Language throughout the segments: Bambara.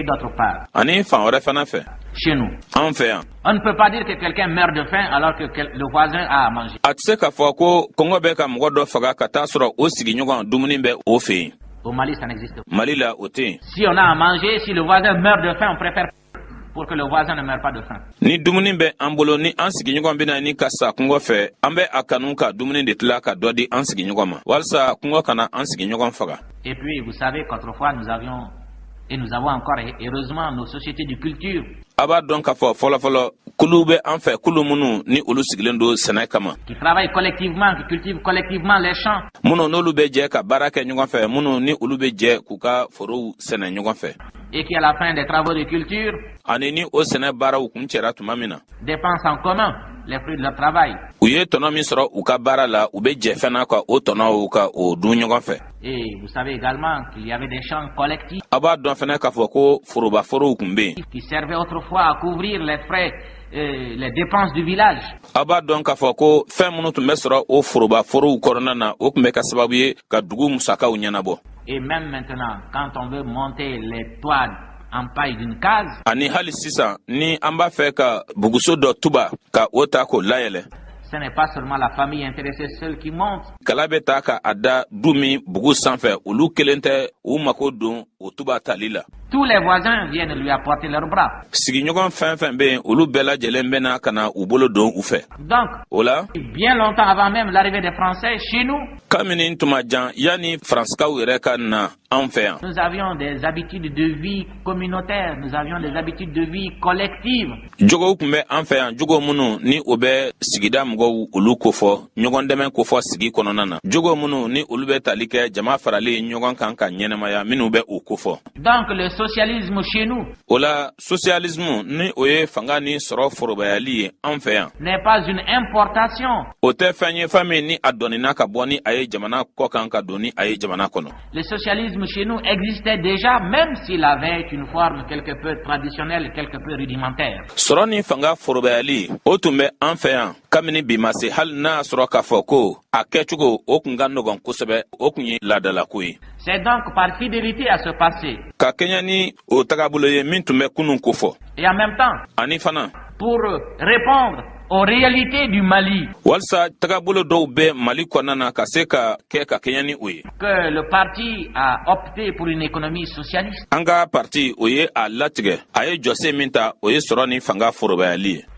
Et d'autre part, chez nous, on ne peut pas dire que quelqu'un meurt de faim alors que le voisin a à manger. Au Mali, ça n'existe pas. Si on a à manger, si le voisin meurt de faim, on préfère pour que le voisin ne meure pas de faim. Et puis, vous savez qu'autrefois, nous avions, et nous avons encore, heureusement, nos sociétés de culture. Qui travaillent collectivement, qui cultivent collectivement les champs. Et qui, à la fin des travaux de culture, dépensent en commun les fruits de leur travail. Et vous savez également qu'il y avait des champs collectifs qui servaient autrefois à couvrir les frais, les dépenses du village. Et même maintenant, quand on veut monter les toits en paille d'une case, ce n'est pas seulement la famille intéressée seule qui monte. Tous les voisins viennent lui apporter leurs bras. Donc, bien longtemps avant même l'arrivée des Français chez nous, nous avions des habitudes de vie communautaires, nous avions des habitudes de vie collectives. Donc le socialisme chez nous n'est pas une importation. Le socialisme chez nous existait déjà, même s'il avait une forme quelque peu traditionnelle, quelque peu rudimentaire. C'est donc par fidélité à ce passé. Et en même temps, pour répondre aux réalités du Mali, que le parti a opté pour une économie socialiste.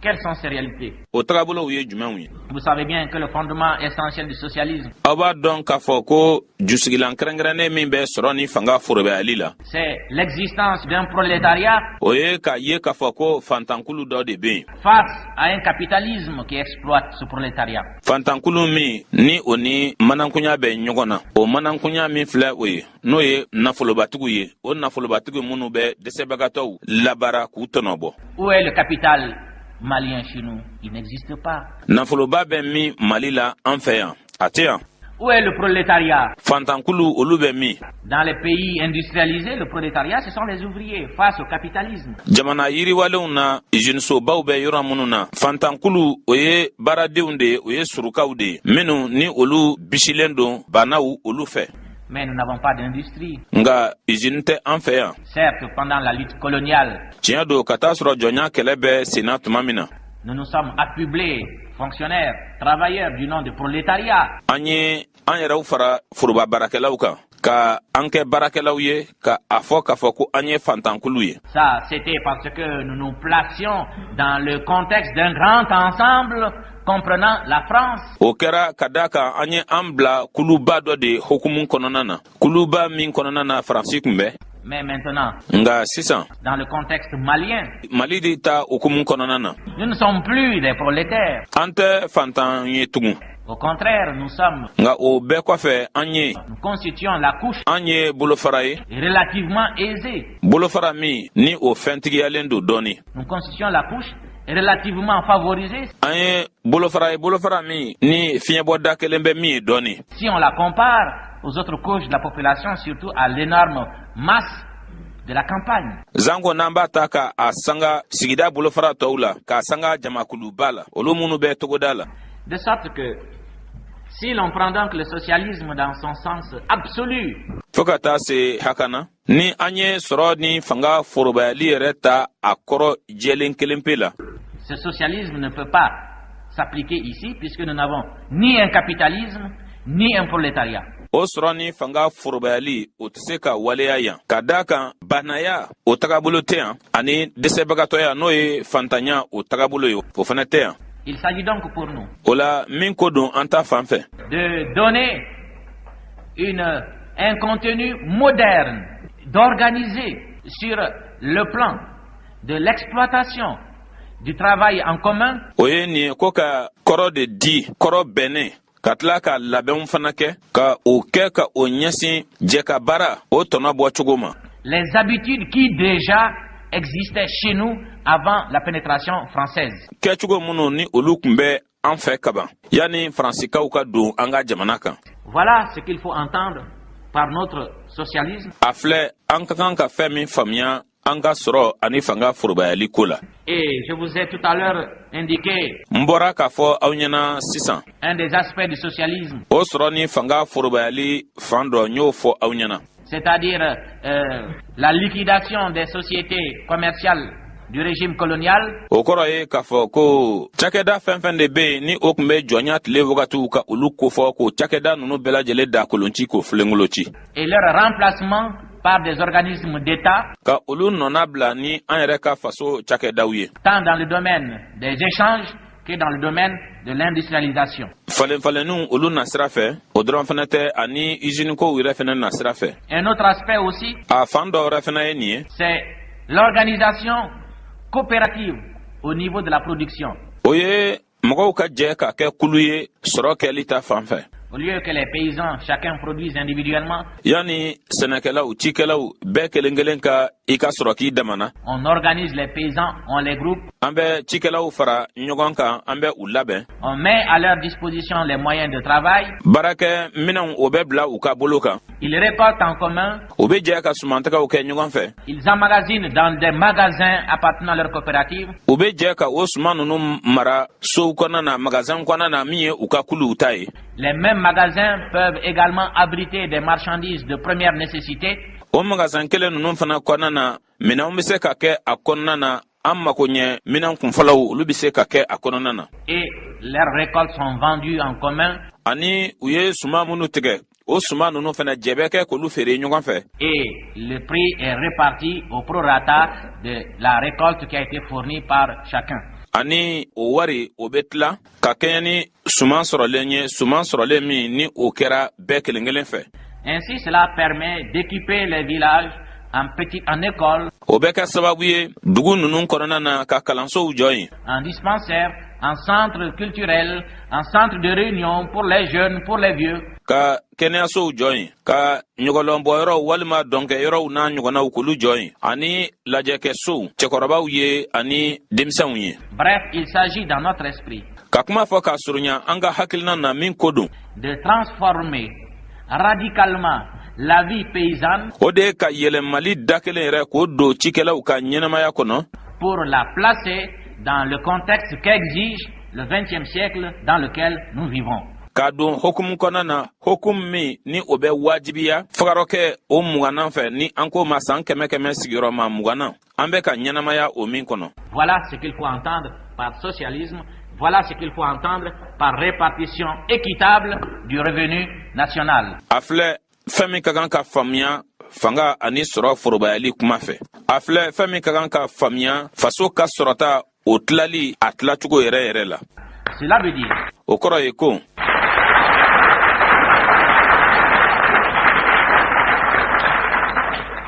Quelles sont ces réalités? Vous savez bien que le fondement essentiel du socialisme, c'est l'existence d'un prolétariat face à un capitalisme qui exploite ce prolétariat. Où est le capital malien chez nous? Il n'existe pas. Où est le prolétariat? Dans les pays industrialisés, le prolétariat, ce sont les ouvriers face au capitalisme. Mais nous n'avons pas d'industrie. Certes, pendant la lutte coloniale, nous nous sommes affublés, fonctionnaires, travailleurs du nom de prolétariat. Ça, c'était parce que nous nous placions dans le contexte d'un grand ensemble comprenant la France. Mais maintenant, dans le contexte malien, nous ne sommes plus des prolétaires. Au contraire, nous constituons la couche relativement aisée. Nous constituons la couche relativement favorisée. Si on la compare aux autres couches de la population, surtout à l'énorme masse de la campagne. De sorte que, si l'on prend donc le socialisme dans son sens absolu, Fokata se hakana ni anye soro ni fanga forobayali reta akoro jelen kelempela. Ce socialisme ne peut pas s'appliquer ici puisque nous n'avons ni un capitalisme ni un prolétariat. O soro ni fanga forobayali otseka waleya kadaka banaya otagabolotea ani desebagatoya noye fantanya otagabuloyo fofanetea. Il s'agit donc pour nous Ola minkodon anta fanfe de donner un contenu moderne, d'organiser sur le plan de l'exploitation du travail en commun. Oye ni koka koro de di koro bene katla ka labem fanake ka oke ka onyasi jeka bara o tona bo chugoma. Les habitudes qui déjà existaient chez nous avant la pénétration française. Ke chugo muno ni olukumbe anfe kaba yani fransika uka do anga jamanaka. Voilà ce qu'il faut entendre par notre socialisme. Afle anka femi famia anga soro ani fanga furbayali kola. Et je vous ai tout à l'heure indiqué mbora ka fo awnyana 600 un des aspects du socialisme. O soro ni fanga furbayali fando nyo fo awnyana. C'est-à-dire la liquidation des sociétés commerciales du régime colonial. Okoroye kafo ko chakeda fenfende be ni okmbe joignat levogatu ka uluko fo ko chakeda nunu bela jele da kolonchi ko flengolochi. Et leur remplacement par des organismes d'État. Ka ulu nonabla ni anreka faso chakeda uye. Tant dans le domaine des échanges que dans le domaine de l'industrialisation. Falenu ulu nasrafe odron fenete ani usine ko wire fenen nasrafe. Un autre aspect aussi, afando refena enie, c'est l'organisation coopérative au niveau de la production. Oye mogo ka je ka ke kuluye soro ke lita fanfe. Au lieu que les paysans chacun produisent individuellement, yani senekela ou chikela ou be kelengelenka ika soro ki damana. On organise les paysans, on les groupe. Ambe chikela ou fara nyogonka ambe ulabe. On met à leur disposition les moyens de travail. Barake minan obebla ou ka boloka. Ils récoltent en commun. Obe je ka sumantaka ou ke nyogonfe. Ils emmagasinent dans des magasins appartenant à leur coopérative. Obe je ka osmanu mara so kona na magasin kona na miye ou ka kulu utai. Les mêmes magasins peuvent également abriter des marchandises de première nécessité. O magasin kele nunu fana kona na mina umbise ka ke akona na amma konye mina kumfalaw lubise ka ke akona na. Et leurs récoltes sont vendues en commun. Ani uye suma munu tege. O suma nunu fana jebeke ko lu fere nyogon fe. Et le prix est réparti au prorata de la récolte qui a été fournie par chacun. Ani o wari o betla ka kenyani suman sorolenye suman sorolemi ni o kera be kelengelen fe. Ainsi cela permet d'équiper les villages en école, o beka sababuye dugu nunun korona na ka kalanso joyi, en dispensaire, en centre culturel, en centre de réunion pour les jeunes, pour les vieux. Ka kenya so joyi ka nyogolombo yoro walma donke yoro na nyogona ukulu joyi ani lajeke so chekoroba uye ani demsan uye. Bref, il s'agit dans notre esprit ka kuma fo ka surunya anga hakilna na min kodo de transformer radicalement la vie paysanne ode ka yele mali dakele re ko do chikela u ka nyenama ya kono pour la placer dans le contexte qu'exige le 20e siècle dans lequel nous vivons. Ka don hukum konana hukum mi ni obe wajibiya fagaroke o mugana fe ni anko masan keme sigiro ma mugana ambe ka nyenama ya o min kono. Voilà ce qu'il faut entendre par socialisme. Voilà ce qu'il faut entendre par répartition équitable du revenu national. Afle femi kagan ka famia fanga ani soro forobayali kuma fe. Afle femi kagan ka famia faso ka sorota otlali atla chugo yere la. Cela veut dire okoro eko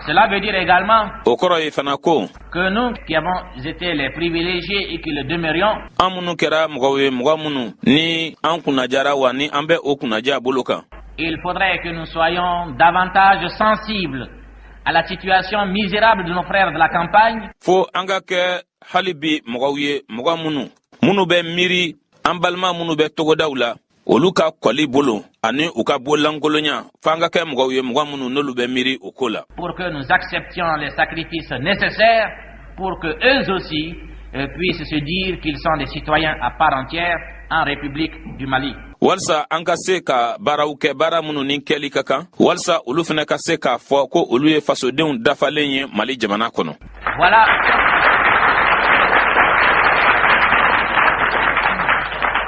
Cela veut dire également que nous qui avons été les privilégiés et qui le demeurions, il faudrait que nous soyons davantage sensibles à la situation misérable de nos frères de la campagne. Oluka kwali bolo ani uka bolangolonya fanga ke mugawye mugwamunu nolube miri okola pour que nous acceptions les sacrifices nécessaires pour que eux aussi puissent se dire qu'ils sont des citoyens à part entière en République du Mali. walsa an ka se ka baaraw kɛ baara minnu ni kɛli ka kan walsa olu fana ka se k'a fɔ ko olu ye fasodenw dafalen ye Mali jamana kɔnɔ.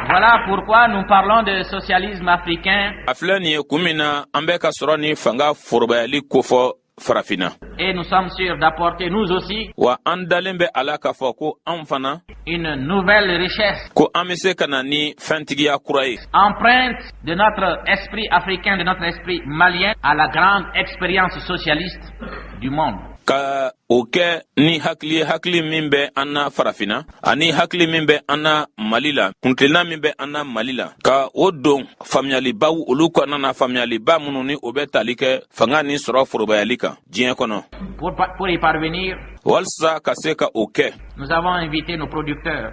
Voilà pourquoi nous parlons de socialisme africain. Afilɛ nin ye kun min na an bɛ ka sɔrɔ ni fanga forobayali kofɔ farafina. Et nous sommes sûrs d'apporter nous aussi wa an dalen bɛ ala k'a fɔ ko an fana une nouvelle richesse ko an bɛ se ka na ni fɛntigiya kura ye empreinte de notre esprit africain, de notre esprit malien à la grande expérience socialiste du monde. Ka o kɛ ni hakili min bɛ an na farafina ani hakili min bɛ an na Mali la kuntilenna min bɛ an na Mali la ka o don faamuyalibaw olu kɔnɔna na faamuyaliba minnu ni o bɛ tali kɛ fanga ni sɔrɔ forobayali kan diɲɛ kɔnɔ. Pour y parvenir, walsa ka se ka o kɛ nous avons invité nos producteurs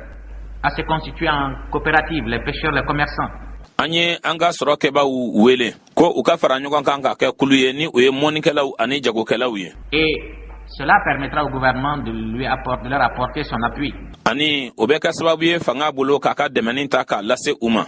à se constituer en coopérative, les pêcheurs, les commerçants. An ye an ka sɔrɔkɛbaw wele ko u ka fara ɲɔgɔn kan ka kɛ kulu ye ni o ye mɔnikɛlaw ani jagokɛlaw ye. Et cela permettra au gouvernement de leur apporter son appui. Ani o bɛ kɛ sababu ye fanga bolo k'a ka dɛmɛni ta k'a lase u ma.